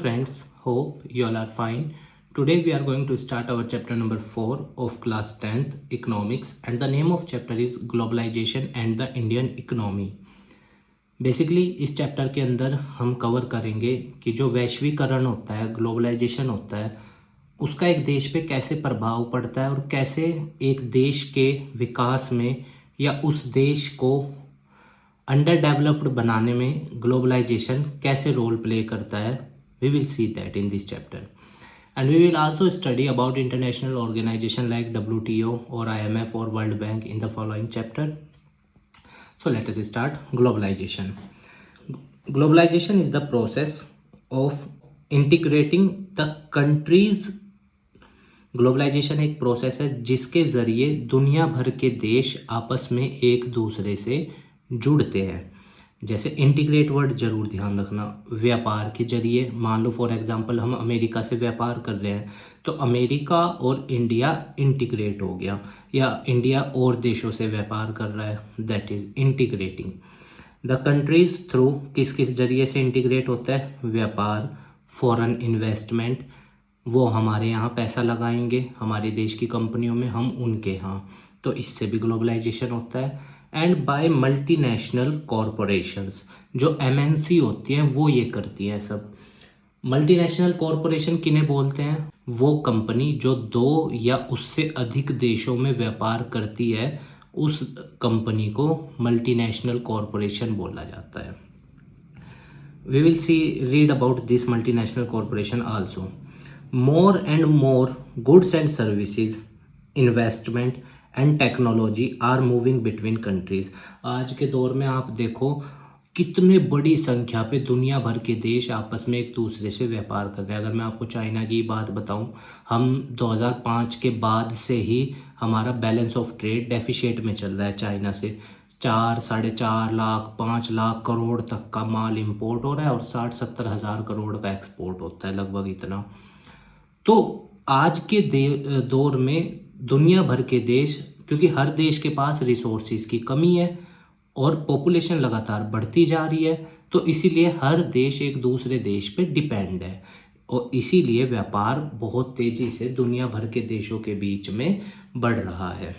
Friends, hope you all are fine. Today we are going to start our chapter number 4 of class 10th economics, and the name of chapter is globalization and the Indian economy. Basically इस chapter के अंदर हम cover करेंगे कि जो वैश्वीकरण होता है, ग्लोबलाइजेशन होता है, उसका एक देश पे कैसे प्रभाव पड़ता है और कैसे एक देश के विकास में या उस देश को अंडर डेवलप्ड बनाने में ग्लोबलाइजेशन कैसे रोल प्ले करता है. We will see that in this chapter, and we will also study about international organization like WTO or IMF or World Bank in the following chapter. So let us start. Globalization is the process of integrating the countries. Globalisation एक process है जिसके ज़रिए दुनिया भर के देश आपस में एक दूसरे से जुड़ते हैं. जैसे इंटीग्रेट वर्ड जरूर ध्यान रखना. व्यापार के जरिए, मान लो फॉर एग्जांपल हम अमेरिका से व्यापार कर रहे हैं तो अमेरिका और इंडिया इंटीग्रेट हो गया, या इंडिया और देशों से व्यापार कर रहा है, that is integrating. The countries through किस किस जरिए से इंटीग्रेट होता है? व्यापार, फॉरेन इन्वेस्टमेंट, वो हमारे यहाँ पैसा लगाएंगे हमारे देश की कंपनियों में, हम उनके यहाँ, तो इससे भी ग्लोबलाइजेशन होता है. एंड बाय मल्टीनेशनल कॉरपोरेशंस, जो एमएनसी होती हैं वो ये करती हैं सब. मल्टीनेशनल कॉरपोरेशन किन्हें बोलते हैं? वो कंपनी जो 2 या उससे अधिक देशों में व्यापार करती है, उस कंपनी को मल्टीनेशनल कॉरपोरेशन बोला जाता है. We will read about this multinational corporation also. More and more goods and services, investment and technology are moving between countries. आज के दौर में आप देखो कितने बड़ी संख्या पे दुनिया भर के देश आपस में एक दूसरे से व्यापार कर रहे हैं. अगर मैं आपको चाइना की बात बताऊं, हम 2005 के बाद से ही हमारा बैलेंस ऑफ ट्रेड डेफिशिएट में चल रहा है. चाइना से 4-4.5 लाख 5 लाख करोड़ तक का माल इंपोर्ट हो रहा है और 60-70 हज़ार करोड़ का एक्सपोर्ट होता है, लगभग इतना. तो आज के दौर में दुनिया भर के देश, क्योंकि हर देश के पास रिसोर्सेज की कमी है और पॉपुलेशन लगातार बढ़ती जा रही है, तो इसीलिए हर देश एक दूसरे देश पे डिपेंड है और इसीलिए व्यापार बहुत तेज़ी से दुनिया भर के देशों के बीच में बढ़ रहा है.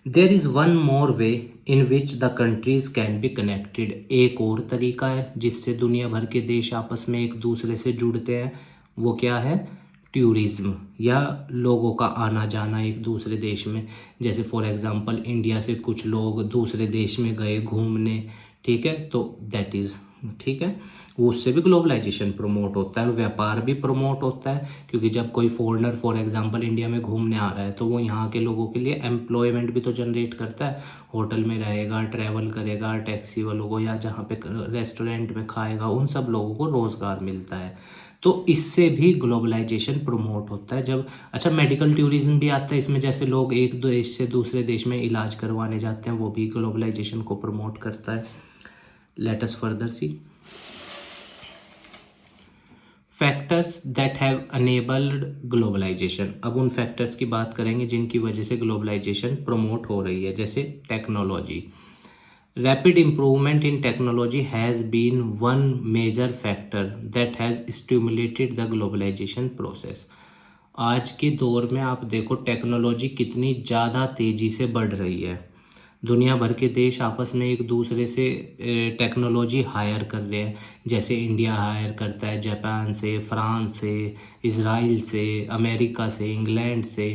There is one more way in which the countries can be connected. एक और तरीका है जिससे दुनिया भर के देश आपस में एक दूसरे से जुड़ते हैं. वो क्या है? टूरिज्म, या लोगों का आना जाना एक दूसरे देश में. जैसे फॉर एग्जांपल इंडिया से कुछ लोग दूसरे देश में गए घूमने, ठीक है, तो दैट इज़ ठीक है, उससे भी ग्लोबलाइजेशन प्रमोट होता है और व्यापार भी प्रमोट होता है. क्योंकि जब कोई फॉरेनर फॉर एग्जांपल इंडिया में घूमने आ रहा है तो वो यहाँ के लोगों के लिए एम्प्लॉयमेंट भी तो जनरेट करता है. होटल में रहेगा, ट्रैवल करेगा, टैक्सी वालों को, या जहाँ पे रेस्टोरेंट में खाएगा, उन सब लोगों को रोज़गार मिलता है. तो इससे भी ग्लोबलाइजेशन प्रमोट होता है. जब अच्छा मेडिकल टूरिज्म भी आता है इसमें, जैसे लोग एक देश से दूसरे देश में इलाज करवाने जाते हैं, वो भी ग्लोबलाइजेशन को प्रमोट करता है. Let us further see factors that have enabled globalisation. अब उन फैक्टर्स की बात करेंगे जिनकी वजह से ग्लोबलाइजेशन प्रमोट हो रही है. जैसे technology. Rapid improvement in technology has been one major factor that has stimulated the globalization process. आज के दौर में आप देखो टेक्नोलॉजी कितनी ज़्यादा तेज़ी से बढ़ रही है. दुनिया भर के देश आपस में एक दूसरे से टेक्नोलॉजी हायर कर रहे हैं. जैसे इंडिया हायर करता है जापान से, फ्रांस से, इजराइल से, अमेरिका से, इंग्लैंड से,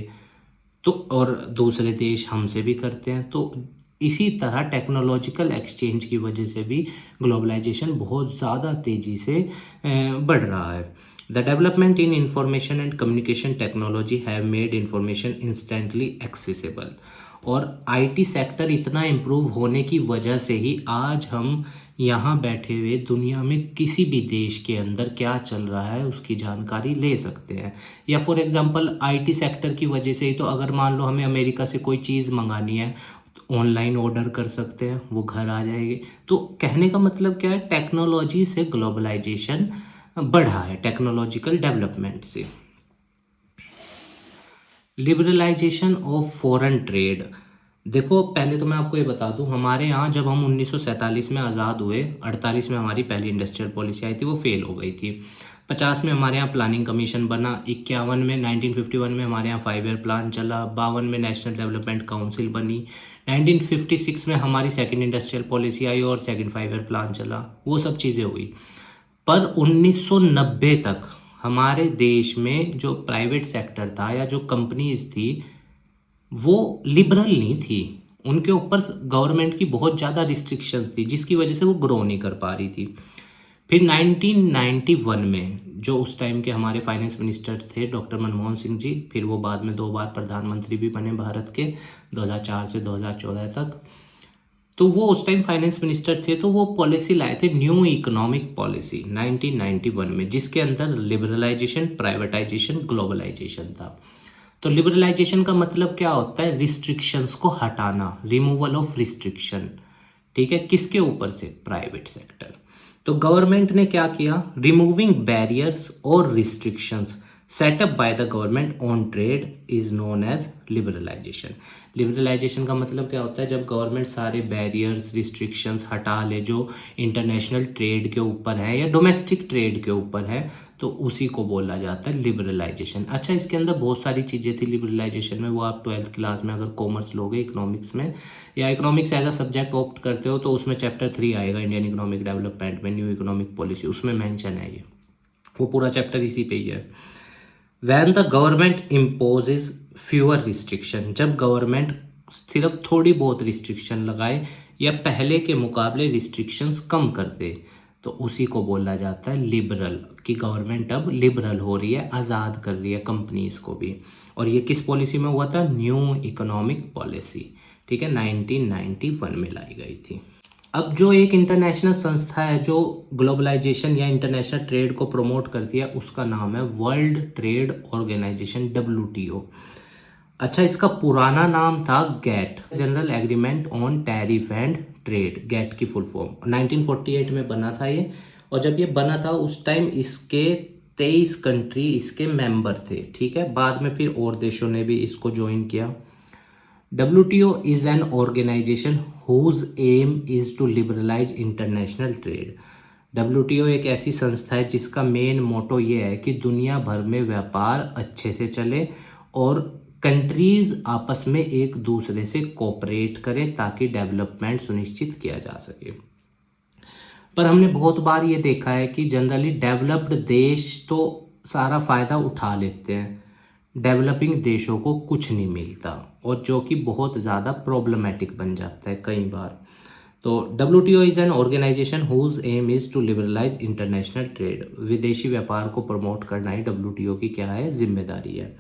तो और दूसरे देश हमसे भी करते हैं. तो इसी तरह टेक्नोलॉजिकल एक्सचेंज की वजह से भी ग्लोबलाइजेशन बहुत ज़्यादा तेज़ी से बढ़ रहा है. The development in information and communication technology have made information instantly accessible. और आईटी सेक्टर इतना इम्प्रूव होने की वजह से ही आज हम यहाँ बैठे हुए दुनिया में किसी भी देश के अंदर क्या चल रहा है उसकी जानकारी ले सकते हैं. या फॉर एग्जांपल आईटी सेक्टर की वजह से ही तो अगर मान लो हमें अमेरिका से कोई चीज़ मंगानी है, ऑनलाइन ऑर्डर कर सकते हैं, वो घर आ जाएगी. तो कहने का मतलब क्या है? टेक्नोलॉजी से ग्लोबलाइजेशन बढ़ा है, टेक्नोलॉजिकल डेवलपमेंट से. Liberalisation of foreign trade. देखो पहले तो मैं आपको ये बता दूं, हमारे यहाँ जब हम 1947 में आज़ाद हुए, 48 में हमारी पहली इंडस्ट्रियल पॉलिसी आई थी, वो फेल हो गई थी. 50 में हमारे यहाँ प्लानिंग कमीशन बना, 51 में 1951 में हमारे यहाँ 5 ईयर प्लान चला, 52 में नेशनल डेवलपमेंट काउंसिल बनी, 1956 में हमारी सेकंड इंडस्ट्रियल पॉलिसी आई और सेकंड 5 ईयर प्लान चला, वो सब चीज़ें हुई। पर 1990 तक हमारे देश में जो प्राइवेट सेक्टर था या जो कंपनीज थी वो लिबरल नहीं थी, उनके ऊपर गवर्नमेंट की बहुत ज़्यादा रिस्ट्रिक्शंस थी जिसकी वजह से वो ग्रो नहीं कर पा रही थी। फिर 1991 में जो उस टाइम के हमारे फाइनेंस मिनिस्टर थे डॉक्टर मनमोहन सिंह जी, फिर वो बाद में 2 बार प्रधानमंत्री भी बने भारत के 2004 से 2014 तक। तो वो उस टाइम फाइनेंस मिनिस्टर थे, तो वो पॉलिसी लाए थे न्यू इकोनॉमिक पॉलिसी 1991 में, जिसके अंदर लिबरलाइजेशन, प्राइवेटाइजेशन, ग्लोबलाइजेशन था। तो लिबरलाइजेशन का मतलब क्या होता है? रिस्ट्रिक्शंस को हटाना, रिमूवल ऑफ रिस्ट्रिक्शन। ठीक है, किसके ऊपर से? Private sector. तो गवर्नमेंट ने क्या किया? रिमूविंग बैरियर्स और restrictions set up by the government on trade is known as liberalisation. Liberalisation का मतलब क्या होता है? जब गवर्नमेंट सारे बैरियर्स, रिस्ट्रिक्शंस हटा ले जो इंटरनेशनल ट्रेड के ऊपर है या डोमेस्टिक ट्रेड के ऊपर है, तो उसी को बोला जाता है लिबरलाइजेशन। अच्छा, इसके अंदर बहुत सारी चीज़ें थी लिबरलाइजेशन में, वो आप 12th क्लास में अगर कॉमर्स लोगे, इकोनॉमिक्स में या economics as a subject opt करते हो तो उसमें चैप्टर 3 आएगा इंडियन इकोनॉमिक डेवलपमेंट में, न्यू इकोनॉमिक पॉलिसी, उसमें मेंशन है ये, वो पूरा चैप्टर इसी पे ही है। When the government imposes fewer restriction, जब गवर्नमेंट सिर्फ थोड़ी बहुत रिस्ट्रिक्शन लगाए या पहले के मुकाबले रिस्ट्रिक्शंस कम कर दे, तो उसी को बोला जाता है लिबरल, कि गवर्नमेंट अब लिबरल हो रही है, आज़ाद कर रही है कंपनीज को भी। और ये किस पॉलिसी में हुआ था? New economic policy. ठीक है, 1991 में लाई गई थी। अब जो एक इंटरनेशनल संस्था है जो ग्लोबलाइजेशन या इंटरनेशनल ट्रेड को प्रमोट करती है, उसका नाम है वर्ल्ड ट्रेड ऑर्गेनाइजेशन, WTO। अच्छा, इसका पुराना नाम था GATT, general agreement on tariff and trade, GATT की फुल फॉर्म। 1948 में बना था ये, और जब ये बना था उस टाइम इसके 23 कंट्री इसके मेंबर थे। ठीक है, बाद में फिर और देशों ने भी इसको ज्वाइन किया। WTO is an organization whose aim is to liberalize international trade। WTO एक ऐसी संस्था है जिसका मेन मोटो ये है कि दुनिया भर में व्यापार अच्छे से चले और कंट्रीज आपस में एक दूसरे से कोऑपरेट करें ताकि डेवलपमेंट सुनिश्चित किया जा सके। पर हमने बहुत बार ये देखा है कि जनरली डेवलप्ड देश तो सारा फ़ायदा उठा लेते हैं, डेवलपिंग देशों को कुछ नहीं मिलता, और जो कि बहुत ज़्यादा प्रॉब्लमेटिक बन जाता है कई बार। तो WTO is an organisation whose aim is to liberalise international trade. विदेशी व्यापार को प्रमोट करना ही WTO की क्या है? जिम्मेदारी है।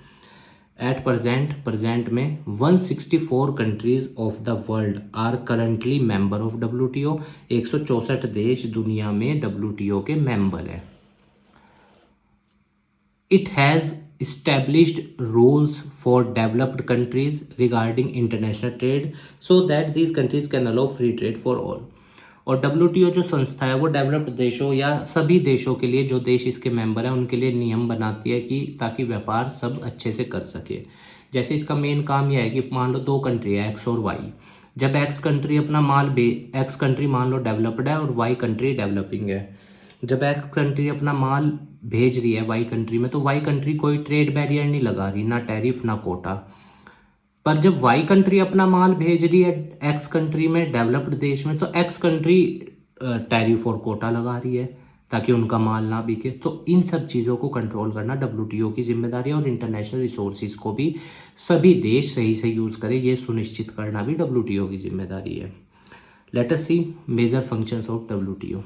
एट प्रेजेंट में 164 countries of the world are currently member of WTO। 164 देश दुनिया में WTO के मेंबर हैं। It has established rules for developed countries regarding international trade so that these countries can allow free trade for all। और WTO जो संस्था है वो डेवलप्ड देशों या सभी देशों के लिए, जो देश इसके मेंबर हैं उनके लिए नियम बनाती है कि ताकि व्यापार सब अच्छे से कर सके। जैसे इसका मेन काम यह है कि मान लो 2 कंट्री है X और Y, जब X कंट्री अपना माल X कंट्री मान लो डेवलप्ड है और Y कंट्री डेवलपिंग है, जब X कंट्री अपना माल भेज रही है Y कंट्री में, तो Y कंट्री कोई ट्रेड बैरियर नहीं लगा रही, ना टैरिफ ना कोटा। पर जब Y कंट्री अपना माल भेज रही है X कंट्री में, डेवलप्ड देश में, तो X कंट्री टैरिफ और कोटा लगा रही है ताकि उनका माल ना बिके। तो इन सब चीज़ों को कंट्रोल करना WTO की जिम्मेदारी है, और इंटरनेशनल रिसोर्सेज को भी सभी देश सही से यूज़ करें ये सुनिश्चित करना भी WTO की जिम्मेदारी है। Let us see major functions of WTO।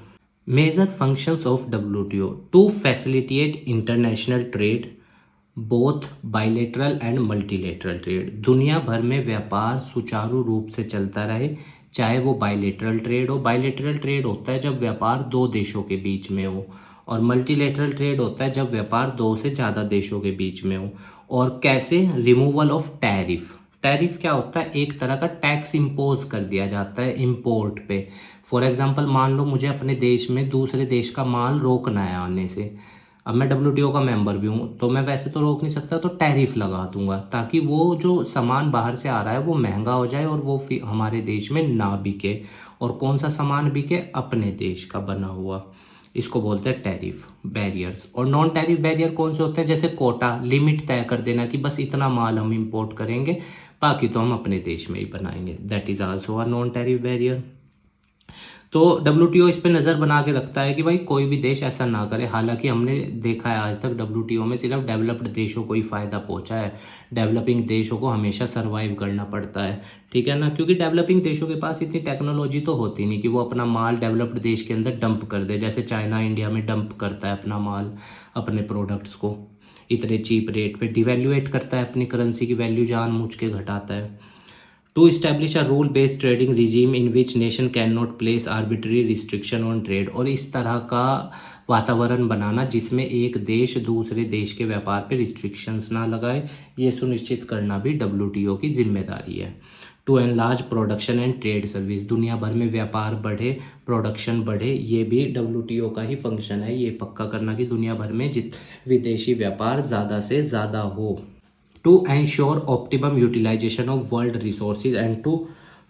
Major functions of WTO to facilitate international trade, both bilateral and multilateral trade। दुनिया भर में व्यापार सुचारू रूप से चलता रहे, चाहे वो बाइलेटरल ट्रेड हो। बाइलेटरल ट्रेड होता है जब व्यापार 2 देशों के बीच में हो, और मल्टीलेटरल ट्रेड होता है जब व्यापार 2 से ज़्यादा देशों के बीच में हो। और कैसे? Removal of tariff. टैरिफ क्या होता है? एक तरह का टैक्स इम्पोज कर दिया जाता है इंपोर्ट पे। फॉर एग्जांपल, मान लो मुझे अपने देश में दूसरे देश का माल रोकना है आने से, अब मैं WTO का मेंबर भी हूँ, तो मैं वैसे तो रोक नहीं सकता, तो टैरिफ लगा दूंगा ताकि वो जो सामान बाहर से आ रहा है वो महंगा हो जाए और वो हमारे देश में ना बिके। और कौन सा सामान बिके? अपने देश का बना हुआ। इसको बोलते हैं टैरिफ बैरियर्स। और नॉन टैरिफ बैरियर कौन से होते हैं, जैसे कोटा लिमिट तय कर देना कि बस इतना माल हम इंपोर्ट करेंगे, बाकी तो हम अपने देश में ही बनाएंगे, that is also a non tariff barrier. तो डब्ल्यूटीओ इस पे नज़र बना के रखता है कि भाई कोई भी देश ऐसा ना करे। हालांकि हमने देखा है आज तक डब्ल्यूटीओ में सिर्फ डेवलप्ड देशों को ही फ़ायदा पहुंचा है, डेवलपिंग देशों को हमेशा सरवाइव करना पड़ता है, ठीक है ना, क्योंकि डेवलपिंग देशों के पास इतनी टेक्नोलॉजी तो होती नहीं कि वो अपना माल डेवलप्ड देश के अंदर डंप कर दे, जैसे चाइना इंडिया में डंप करता है अपना माल, अपने प्रोडक्ट्स को इतने चीप रेट पे डिवैल्यूएट करता है, अपनी करेंसी की वैल्यू जानबूझ के घटाता है। To establish a rule-based trading regime in which nation cannot place arbitrary restriction on trade, और इस तरह का वातावरण बनाना जिसमें एक देश दूसरे देश के व्यापार पे रिस्ट्रिक्शंस ना लगाए, ये सुनिश्चित करना भी डब्ल्यूटीओ की जिम्मेदारी है। To enlarge production and trade service, दुनिया भर में व्यापार बढ़े, प्रोडक्शन बढ़े, ये भी डब्ल्यूटीओ का ही फंक्शन है, ये पक्का करना कि दुनिया भर में विदेशी व्यापार ज़्यादा से ज़्यादा हो। To ensure optimum utilisation of world resources and to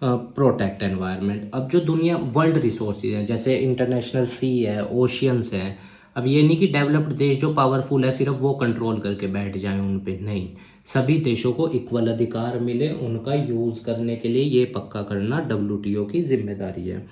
protect environment. अब जो दुनिया वर्ल्ड रिसोर्सेज हैं, जैसे इंटरनेशनल सी है, ओशियंस हैं, अब ये नहीं कि डेवलप्ड देश जो पावरफुल है सिर्फ वो कंट्रोल करके बैठ जाएं उन पे, नहीं, सभी देशों को इक्वल अधिकार मिले उनका यूज़ करने के लिए, ये पक्का करना डब्ल्यूटीओ की जिम्मेदारी है।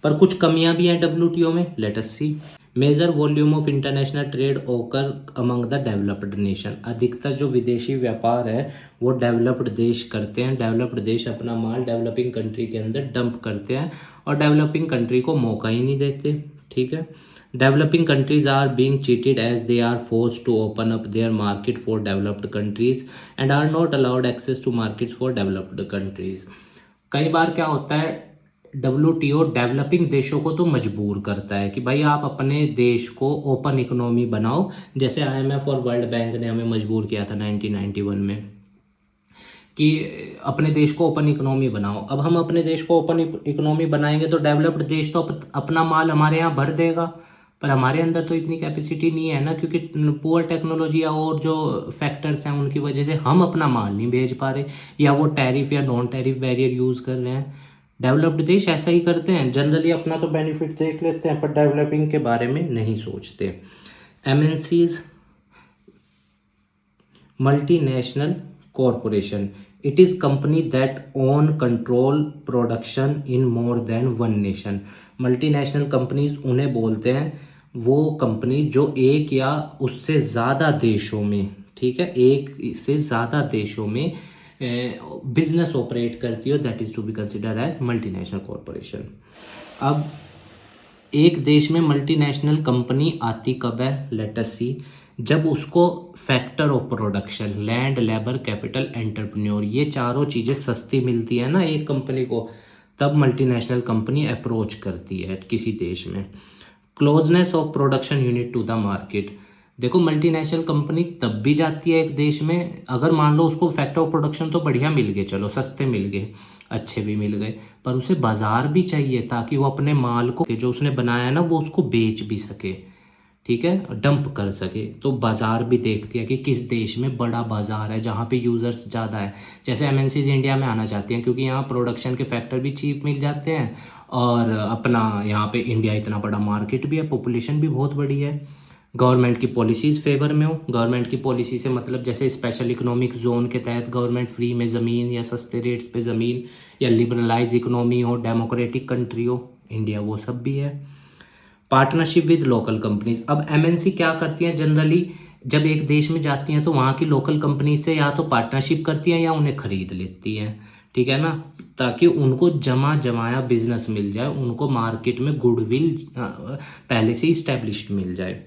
पर कुछ कमियां भी हैं डब्ल्यूटीओ में, let us see. Major volume of international trade occur among the developed nation, अधिकतर जो विदेशी व्यापार है वो डेवलप्ड देश करते हैं, डेवलप्ड देश अपना माल डेवलपिंग कंट्री के अंदर डंप करते हैं और डेवलपिंग कंट्री को मौका ही नहीं देते, ठीक है। Developing countries are being cheated as they are forced to open up their market for developed countries and are not allowed access to markets for developed countries. कई बार क्या होता है, डब्ल्यूटीओ डेवलपिंग देशों को तो मजबूर करता है कि भाई आप अपने देश को ओपन इकोनॉमी बनाओ, जैसे आईएमएफ और वर्ल्ड बैंक ने हमें मजबूर किया था 1991 में कि अपने देश को ओपन इकोनॉमी बनाओ। अब हम अपने देश को ओपन इकोनॉमी बनाएंगे तो डेवलप्ड देश तो अपना माल हमारे यहाँ भर देगा, पर हमारे अंदर तो इतनी कैपेसिटी नहीं है ना, क्योंकि पुअर टेक्नोलॉजी और जो फैक्टर्स हैं उनकी वजह से हम अपना माल नहीं भेज पा रहे, या वो टैरिफ या नॉन टैरिफ बैरियर यूज़ कर रहे हैं। डेवलप्ड देश ऐसा ही करते हैं, जनरली अपना तो बेनिफिट देख लेते हैं पर डेवलपिंग के बारे में नहीं सोचते। MNCs, multinational corporation, it is company that own control production in more than one nation. Multinational companies उन्हें बोलते हैं, वो कंपनी जो एक या उससे ज़्यादा देशों में, ठीक है, एक से ज़्यादा देशों में बिजनेस ऑपरेट करती हो, that is to be considered as multinational corporation. अब एक देश में मल्टीनेशनल कंपनी आती कब है, लेट अस सी, जब उसको factor of production, land, labour, capital, entrepreneur, ये चारों चीज़ें सस्ती मिलती है ना एक कंपनी को, तब मल्टीनेशनल कंपनी अप्रोच करती है किसी देश में। Closeness of production unit to the market, देखो मल्टीनेशनल कंपनी तब भी जाती है एक देश में अगर मान लो उसको फैक्टर ऑफ प्रोडक्शन तो बढ़िया मिल गए, चलो सस्ते मिल गए, अच्छे भी मिल गए, पर उसे बाजार भी चाहिए ताकि वो अपने माल को जो उसने बनाया है ना वो उसको बेच भी सके, ठीक है, डंप कर सके। तो बाजार भी देखती है कि किस देश में बड़ा बाजार है जहाँ पे यूज़र्स ज़्यादा है। जैसे एमएनसीज इंडिया में आना चाहती हैं क्योंकि यहाँ प्रोडक्शन के फैक्टर भी चीप मिल जाते हैं और अपना यहाँ पे इंडिया इतना बड़ा मार्केट भी है, पॉपुलेशन भी बहुत बड़ी है। गवर्नमेंट की पॉलिसीज़ फेवर में हो, गवर्नमेंट की पॉलिसी से मतलब जैसे स्पेशल इकोनॉमिक जोन के तहत गवर्नमेंट फ्री में ज़मीन या सस्ते रेट्स पे ज़मीन, या लिबरलाइज इकोनॉमी हो, डेमोक्रेटिक कंट्री हो, इंडिया वो सब भी है। पार्टनरशिप विद लोकल कंपनीज, अब एमएनसी क्या करती हैं जनरली, जब एक देश में जाती हैं तो वहाँ की लोकल कंपनी से या तो पार्टनरशिप करती हैं या उन्हें खरीद लेती हैं, ठीक है ना, ताकि उनको जमाया बिजनेस मिल जाए, उनको मार्केट में गुडविल पहले से इस्टेब्लिश्ड मिल जाए।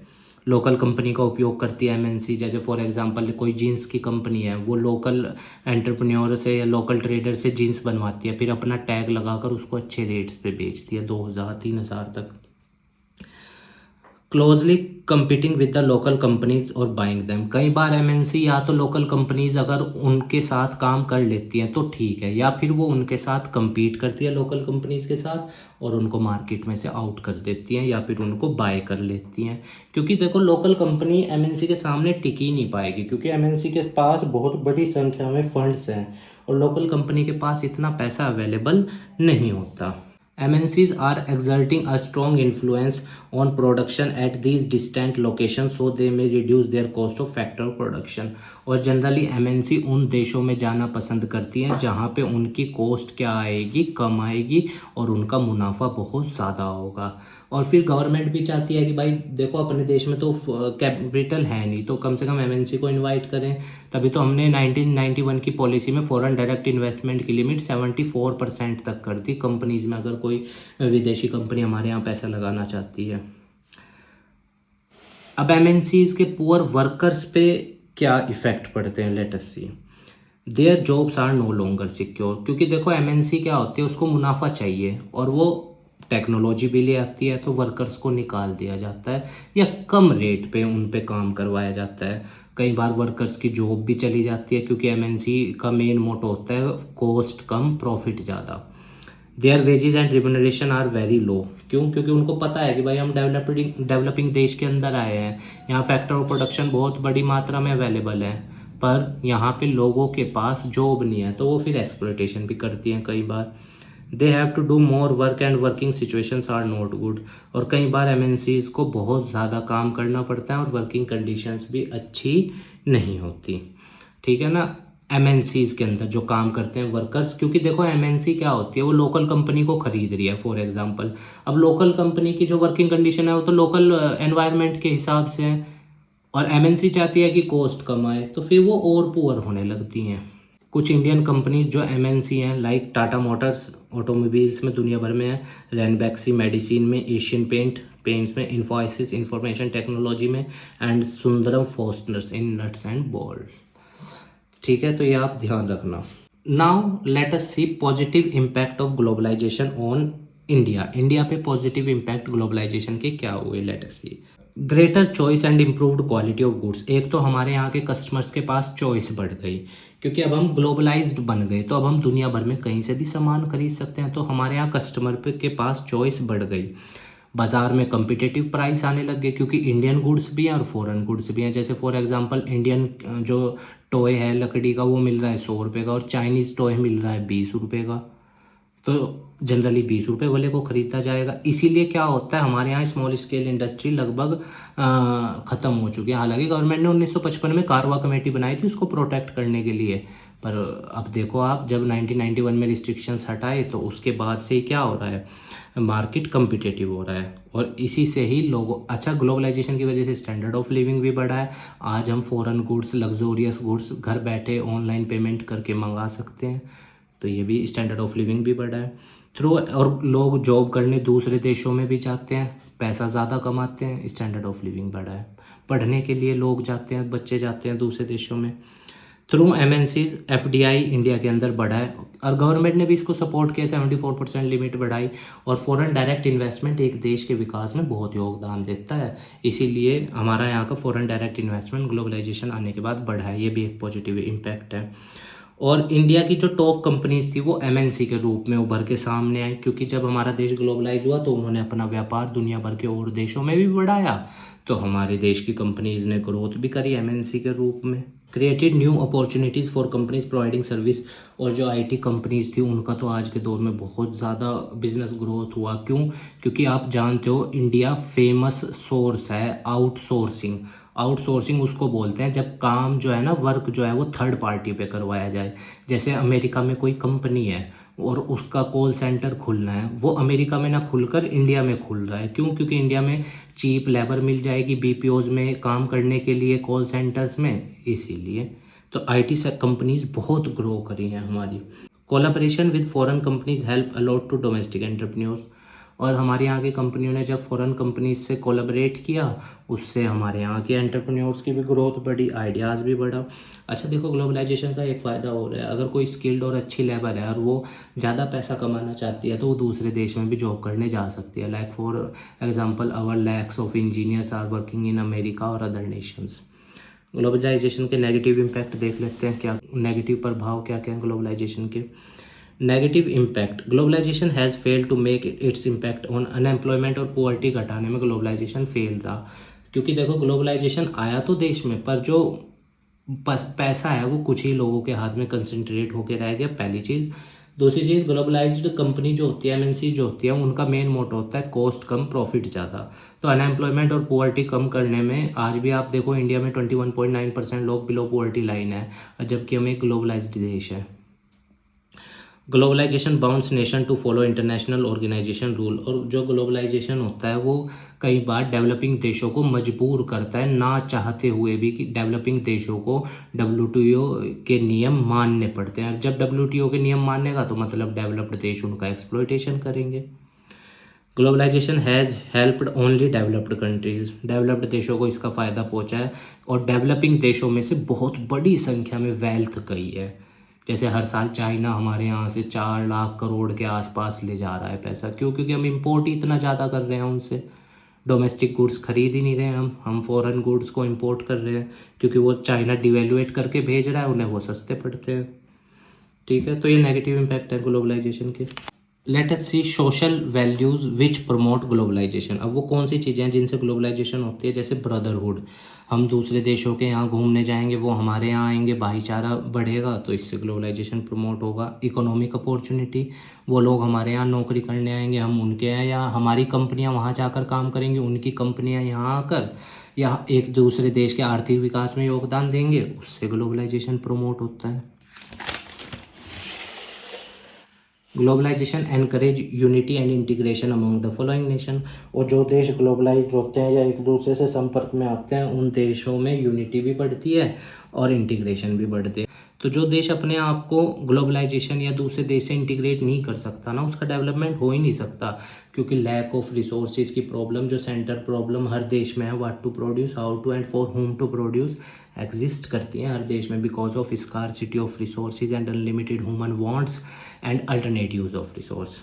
लोकल कंपनी का उपयोग करती है एमएनसी, जैसे फॉर एग्जांपल कोई जीन्स की कंपनी है, वो लोकल एंटरप्रेन्योर से या लोकल ट्रेडर से जीन्स बनवाती है, फिर अपना टैग लगाकर उसको अच्छे रेट्स पे बेचती है, 2000-3000 तक। Closely competing with the local companies और बाइंग दैम, कई बार एमएनसी या तो लोकल कंपनीज अगर उनके साथ काम कर लेती हैं तो ठीक है, या फिर वो उनके साथ compete करती है लोकल कंपनीज के साथ और उनको मार्केट में से आउट कर देती हैं या फिर उनको बाय कर लेती हैं। क्योंकि देखो लोकल कंपनी एमएनसी के सामने टिक ही नहीं पाएगी, क्योंकि एमएनसी के पास बहुत बड़ी संख्या में फंड्स हैं और लोकल कंपनी के पास इतना पैसा अवेलेबल नहीं होता। MNCs are exerting a strong influence on production at these distant locations, so they may reduce their cost of factory production. और जनरली MNC उन देशों में जाना पसंद करती हैं जहाँ पे उनकी कॉस्ट क्या आएगी, कम आएगी और उनका मुनाफा बहुत ज़्यादा होगा। और फिर गवर्नमेंट भी चाहती है कि भाई देखो अपने देश में तो कैपिटल है नहीं, तो कम से कम MNC को इनवाइट करें। तभी तो हमने 1991 की पॉलिसी में फॉरेन डायरेक्ट इन्वेस्टमेंट की लिमिट 74% तक कर दी कंपनीज में, अगर कोई विदेशी कंपनी हमारे यहाँ पैसा लगाना चाहती है। अब MNCs के पुअर वर्कर्स पे क्या इफेक्ट पड़ते हैं, let us see. Their jobs are no longer secure, क्योंकि देखो MNC क्या होती है, उसको मुनाफा चाहिए और वो टेक्नोलॉजी भी ले आती है, तो वर्कर्स को निकाल दिया जाता है या कम रेट पे उन पे काम करवाया जाता है। कई बार वर्कर्स की जॉब भी चली जाती है, क्योंकि MNC का मेन मोटो होता है कॉस्ट कम प्रॉफिट ज़्यादा। Their wages and remuneration are very low, क्यों? क्योंकि उनको पता है कि भाई हम डेवलपिंग देश के अंदर आए हैं, यहाँ फैक्टर ऑफ प्रोडक्शन बहुत बड़ी मात्रा में अवेलेबल है, पर यहाँ पे लोगों के पास जॉब नहीं है, तो वो फिर एक्सप्लॉयटेशन भी करती हैं कई बार। They have to do more work and working situations are not good, और कई बार MNCs को बहुत ज़्यादा काम करना पड़ता है और वर्किंग कंडीशंस भी अच्छी नहीं होती, ठीक है ना। MNCs के अंदर जो काम करते हैं वर्कर्स, क्योंकि देखो MNC क्या होती है, वो लोकल कंपनी को खरीद रही है फॉर एग्जांपल। अब लोकल कंपनी की जो वर्किंग कंडीशन है वो तो लोकल एनवायरनमेंट के हिसाब से है, और MNC चाहती है कि कॉस्ट कम आए, तो फिर वो और पुअर होने लगती हैं। कुछ इंडियन कंपनीज जो MNC हैं, लाइक टाटा मोटर्स ऑटोमोबाइल्स में दुनिया भर में है, रैनबैक्सी मेडिसिन में, एशियन पेंट्स में, इन्फोसिस इंफॉर्मेशन टेक्नोलॉजी में, and Sundaram fasteners in nuts and bolt, ठीक है। तो ये आप ध्यान रखना। Now let us see positive impact of globalisation on India. India पे पॉजिटिव इम्पैक्ट ग्लोबलाइजेशन के क्या हुए, let us see. Greater choice and improved quality of goods. एक तो हमारे यहाँ के कस्टमर्स के पास चॉइस बढ़ गई, क्योंकि अब हम ग्लोबलाइज्ड बन गए, तो अब हम दुनिया भर में कहीं से भी सामान खरीद सकते हैं, तो हमारे यहाँ कस्टमर के पास चॉइस बढ़ गई। बाज़ार में कम्पिटेटिव प्राइस आने लग गए, क्योंकि इंडियन गुड्स भी हैं और फॉरेन गुड्स भी हैं। जैसे फॉर एग्जांपल इंडियन जो टॉय है लकड़ी का, वो मिल रहा है 100 रुपये का, और चाइनीज़ टॉय मिल रहा है 20 रुपये का, तो जनरली 20 रुपये वाले को ख़रीदा जाएगा। इसीलिए क्या होता है, हमारे यहाँ स्मॉल स्केल इंडस्ट्री लगभग ख़त्म हो चुकी है। हालांकि गवर्नमेंट ने 1955 में कारवा कमेटी बनाई थी उसको प्रोटेक्ट करने के लिए, पर अब देखो आप, जब 1991 में रिस्ट्रिक्शंस हटाए तो उसके बाद से ही क्या हो रहा है, मार्केट कम्पिटेटिव हो रहा है, और इसी से ही लोगों, अच्छा ग्लोबलाइजेशन की वजह से स्टैंडर्ड ऑफ लिविंग भी बढ़ा है। आज हम फॉरेन गुड्स, लग्जोरियस गुड्स घर बैठे ऑनलाइन पेमेंट करके मंगा सकते हैं, तो ये भी स्टैंडर्ड ऑफ लिविंग भी बढ़ा है थ्रू। और लोग जॉब करने दूसरे देशों में भी जाते हैं, पैसा ज़्यादा कमाते हैं, स्टैंडर्ड ऑफ लिविंग बढ़ा है। पढ़ने के लिए लोग जाते हैं, बच्चे जाते हैं दूसरे देशों में थ्रू MNCs। FDI इंडिया के अंदर बढ़ा है, और गवर्नमेंट ने भी इसको सपोर्ट किया, 74% लिमिट बढ़ाई। और फॉरेन डायरेक्ट इन्वेस्टमेंट एक देश के विकास में बहुत योगदान देता है, इसीलिए हमारा यहाँ का फॉरेन डायरेक्ट इन्वेस्टमेंट ग्लोबलाइजेशन आने के बाद बढ़ा है, ये भी एक पॉजिटिव इम्पैक्ट है। और इंडिया की जो टॉप कंपनीज थी वो MNC के रूप में उभर के सामने आई, क्योंकि जब हमारा देश ग्लोबलाइज हुआ तो उन्होंने अपना व्यापार दुनिया भर के और देशों में भी बढ़ाया, तो हमारे देश की कंपनीज ने ग्रोथ भी करी MNC के रूप में। Created new opportunities for companies providing service. और जो IT कंपनीज थी उनका तो आज के दौर में बहुत ज़्यादा बिजनेस ग्रोथ हुआ, क्यों? क्योंकि आप जानते हो इंडिया फेमस सोर्स है आउटसोर्सिंग। आउटसोर्सिंग उसको बोलते हैं जब काम जो है ना, वर्क जो है वो थर्ड पार्टी पे करवाया जाए। जैसे अमेरिका में कोई कंपनी है और उसका कॉल सेंटर खुलना है, वो अमेरिका में ना खुलकर इंडिया में खुल रहा है, क्यों? क्योंकि इंडिया में चीप लेबर मिल जाएगी BPOs में काम करने के लिए, कॉल सेंटर्स में, इसीलिए तो IT से कंपनीज बहुत ग्रो करी हैं हमारी। Collaboration with foreign companies help a lot to domestic entrepreneurs. और हमारे यहाँ की कंपनियों ने जब फॉरेन कंपनीज से कोलैबोरेट किया, उससे हमारे यहाँ के एंटरप्रेन्योर्स की भी ग्रोथ बढ़ी, आइडियाज़ भी बढ़ा। अच्छा देखो, ग्लोबलाइजेशन का एक फ़ायदा हो रहा है, अगर कोई स्किल्ड और अच्छी लेबर है और वो ज़्यादा पैसा कमाना चाहती है तो वो दूसरे देश में भी जॉब करने जा सकती है। Like for example our lakhs of engineers are working in America और अदर नेशंस। ग्लोबलाइजेशन के नेगेटिव इम्पैक्ट देख लेते हैं, क्या नेगेटिव प्रभाव क्या क्या हैं ग्लोबलाइजेशन के। Negative impact, globalisation has failed to make its impact on unemployment और पुअर्टी घटाने में ग्लोबलाइजेशन फेल रहा। क्योंकि देखो ग्लोबलाइजेशन आया तो देश में, पर जो पैसा है वो कुछ ही लोगों के हाथ में कंसंट्रेट होकर रह गया, पहली चीज़। दूसरी चीज़, ग्लोबलाइज्ड कंपनी जो होती है, एमएनसी जो होती है, उनका मेन मोटो होता है कॉस्ट कम प्रॉफिट ज़्यादा। तो अनएम्प्लॉयमेंट और पुअर्टी कम करने में आज भी आप देखो इंडिया में 21.9% लोग बिलो पुअर्टी लाइन है, जबकि हम एक ग्लोबलाइज्ड देश है। Globalisation bounds nation to follow international organisation rule. और जो ग्लोबलाइजेशन होता है वो कई बार डेवलपिंग देशों को मजबूर करता है, ना चाहते हुए भी, कि डेवलपिंग देशों को डब्ल्यूटीओ के नियम मानने पड़ते हैं। जब डब्ल्यूटीओ के नियम मानेगा तो मतलब डेवलप्ड देश उनका एक्सप्लॉइटेशन करेंगे। Globalisation has helped only developed countries. Developed देशों को इसका फ़ायदा पहुंचा है, और डेवलपिंग देशों में से बहुत बड़ी संख्या में वेल्थ गई है। जैसे हर साल चाइना हमारे यहाँ से 4 लाख करोड़ के आसपास ले जा रहा है पैसा। क्यों? क्योंकि हम इम्पोर्ट ही इतना ज़्यादा कर रहे हैं उनसे। डोमेस्टिक गुड्स खरीद ही नहीं रहे हैं, हम फॉरेन गुड्स को इम्पोर्ट कर रहे हैं, क्योंकि वो चाइना डिवेल्युएट करके भेज रहा है, उन्हें वो सस्ते पड़ते हैं। ठीक है, तो ये नेगेटिव इम्पैक्ट है ग्लोबलाइजेशन के। Let us see social values which promote globalisation. अब वो कौन सी चीज़ें हैं जिनसे ग्लोबलाइजेशन होती है? जैसे ब्रदरहुड, हम दूसरे देशों के यहाँ घूमने जाएंगे, वो हमारे यहाँ आएंगे, भाईचारा बढ़ेगा, तो इससे ग्लोबलाइजेशन प्रमोट होगा। इकोनॉमिक अपॉर्चुनिटी, वो लोग हमारे यहाँ नौकरी करने आएंगे, हम उनके यहाँ, या हमारी कंपनियाँ वहाँ जाकर काम करेंगी, उनकी कंपनियाँ यहाँ आकर या एक दूसरे देश के आर्थिक विकास में योगदान देंगे, उससे ग्लोबलाइजेशन प्रमोट होता है। Globalisation encourage unity and integration among the following nation. और जो देश ग्लोबलाइज होते हैं या एक दूसरे से संपर्क में आते हैं, उन देशों में यूनिटी भी बढ़ती है और इंटीग्रेशन भी बढ़ती है। तो जो देश अपने आप को ग्लोबलाइजेशन या दूसरे देश से इंटीग्रेट नहीं कर सकता ना, उसका डेवलपमेंट हो ही नहीं सकता, क्योंकि लैक ऑफ रिसोर्सेज की प्रॉब्लम, जो सेंटर प्रॉब्लम हर देश में है, what to produce, how to and for whom to produce, exist करती हैं हर देश में, because of scarcity of resources and unlimited human wants and alternate use of resource.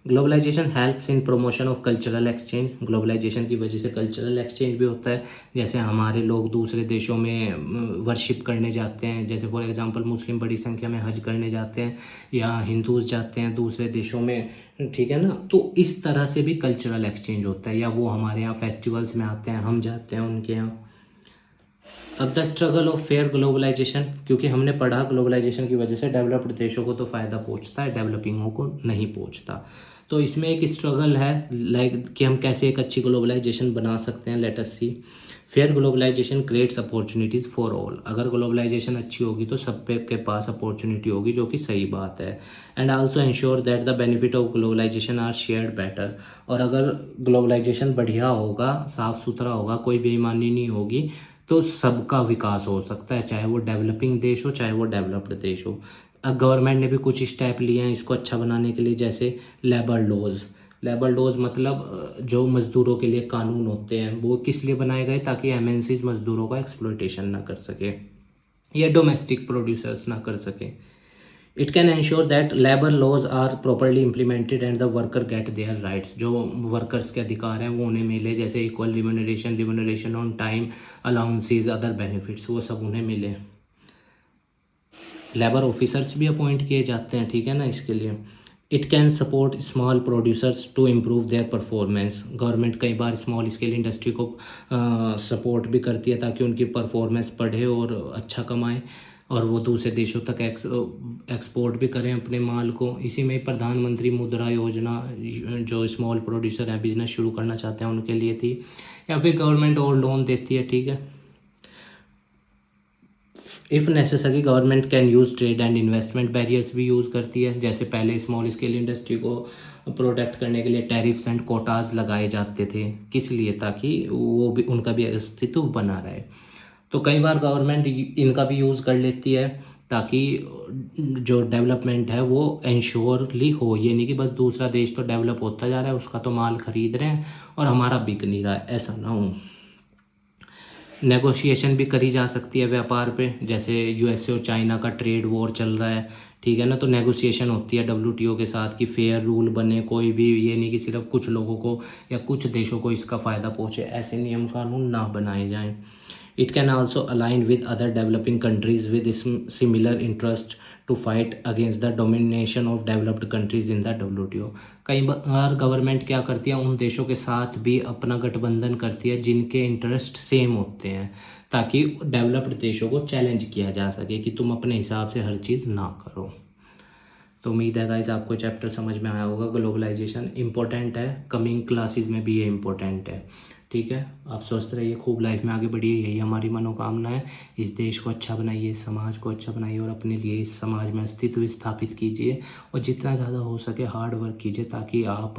Globalisation helps in promotion of cultural exchange. Globalisation की वजह से cultural exchange भी होता है। जैसे हमारे लोग दूसरे देशों में वर्शिप करने जाते हैं, जैसे फॉर एग्जांपल मुस्लिम बड़ी संख्या में हज करने जाते हैं, या हिंदूज जाते हैं दूसरे देशों में, ठीक है ना। तो इस तरह से भी कल्चरल एक्सचेंज होता है। या वो हमारे यहाँ फेस्टिवल्स में आते हैं, हम जाते हैं उनके यहाँ। अब the struggle of fair globalisation, क्योंकि हमने पढ़ा ग्लोबलाइजेशन की वजह से डेवलप्ड देशों को तो फ़ायदा पहुंचता है, डेवलपिंगों को नहीं पहुंचता। तो इसमें एक स्ट्रगल है, लाइक कि हम कैसे एक अच्छी ग्लोबलाइजेशन बना सकते हैं। Let us see. Fair globalisation creates opportunities for all. अगर ग्लोबलाइजेशन अच्छी होगी तो सब पे के पास अपॉर्चुनिटी होगी, जो कि सही बात है। And also ensure that the benefit of globalisation are shared better. और अगर ग्लोबलाइजेशन बढ़िया होगा, साफ़ सुथरा होगा, कोई बेईमानी नहीं होगी, तो सबका विकास हो सकता है, चाहे वो डेवलपिंग देश हो, चाहे वो डेवलप्ड देश हो। अब गवर्नमेंट ने भी कुछ स्टेप लिए हैं इसको अच्छा बनाने के लिए, जैसे लेबर लॉज। लेबर लॉज मतलब जो मज़दूरों के लिए कानून होते हैं, वो किस लिए बनाए गए? ताकि एमएनसीज मज़दूरों का एक्सप्लॉइटेशन ना कर सके, या डोमेस्टिक प्रोड्यूसर्स ना कर सके। It can ensure that labour laws are properly implemented and the worker get their rights. जो वर्कर्स के अधिकार हैं वो उन्हें मिले, जैसे equal remuneration, remuneration on time, allowances, other benefits, वो सब उन्हें मिले। लेबर ऑफिसर्स भी अपॉइंट किए जाते हैं, ठीक है ना, इसके लिए। It can support small producers to improve their performance. Government कई बार स्मॉल स्केल इंडस्ट्री को सपोर्ट भी करती है, ताकि उनकी परफॉर्मेंस बढ़े और अच्छा कमाएं, और वो दूसरे देशों तक एक्सपोर्ट भी करें अपने माल को। इसी में प्रधानमंत्री मुद्रा योजना, जो स्मॉल प्रोड्यूसर हैं, बिजनेस शुरू करना चाहते हैं, उनके लिए थी। या फिर गवर्नमेंट और लोन देती है, ठीक है। If necessary government can use trade and investment barriers भी यूज़ करती है। जैसे पहले स्मॉल स्केल इंडस्ट्री को प्रोटेक्ट करने के लिए टैरिफ्स एंड कोटाज लगाए जाते थे, किस लिए? ताकि वो भी, उनका भी अस्तित्व बना रहे। तो कई बार गवर्नमेंट इनका भी यूज़ कर लेती है, ताकि जो डेवलपमेंट है वो इंश्योरली हो। ये नहीं कि बस दूसरा देश तो डेवलप होता जा रहा है, उसका तो माल खरीद रहे हैं और हमारा बिक नहीं रहा है, ऐसा ना हो। नेगोशिएशन भी करी जा सकती है व्यापार पे, जैसे यूएसए और चाइना का ट्रेड वॉर चल रहा है, ठीक है ना। तो नेगोशिएशन होती है डब्ल्यूटीओ के साथ कि फेयर रूल बने, कोई भी ये नहीं कि सिर्फ कुछ लोगों को या कुछ देशों को इसका फ़ायदा पहुँचे, ऐसे नियम कानून ना बनाए जाएं। It can also align with other developing countries with similar interest to fight against the domination of developed countries in the WTO। कई बार गवर्नमेंट क्या करती है, उन देशों के साथ भी अपना गठबंधन करती है जिनके इंटरेस्ट सेम होते हैं, ताकि डेवलप्ड देशों को चैलेंज किया जा सके कि तुम अपने हिसाब से हर चीज़ ना करो। तो उम्मीद है गाइस आपको चैप्टर समझ में आया होगा। ग्लोबलाइजेशन इंपॉर्टेंट है, कमिंग क्लासेस में भी ये इंपॉर्टेंट है। ठीक है, आप स्वस्थ रहिए, खूब लाइफ में आगे बढ़िए, यही हमारी मनोकामना है। इस देश को अच्छा बनाइए, समाज को अच्छा बनाइए और अपने लिए इस समाज में अस्तित्व स्थापित कीजिए और जितना ज़्यादा हो सके हार्ड वर्क कीजिए ताकि आप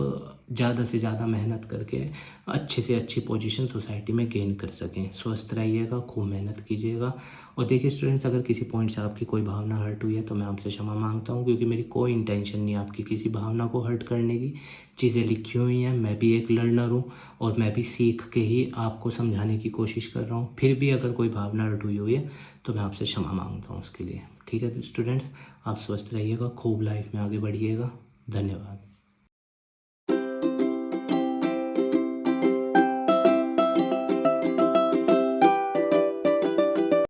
ज़्यादा से ज़्यादा मेहनत करके अच्छे से अच्छी पोजीशन सोसाइटी में गेन कर सकें। स्वस्थ रहिएगा, खूब मेहनत कीजिएगा। और देखिए स्टूडेंट्स, अगर किसी पॉइंट से आपकी कोई भावना हर्ट हुई है तो मैं आपसे क्षमा मांगता हूँ, क्योंकि मेरी कोई इंटेंशन नहीं है आपकी किसी भावना को हर्ट करने की। चीज़ें लिखी हुई हैं, मैं भी एक लर्नर हूँ और मैं भी सीख के ही आपको समझाने की कोशिश कर रहा हूँ। फिर भी अगर कोई भावना हर्ट हुई है तो मैं आपसे क्षमा मांगता हूँ उसके लिए। ठीक है स्टूडेंट्स, आप स्वस्थ रहिएगा, खूब लाइफ में आगे बढ़िएगा। धन्यवाद।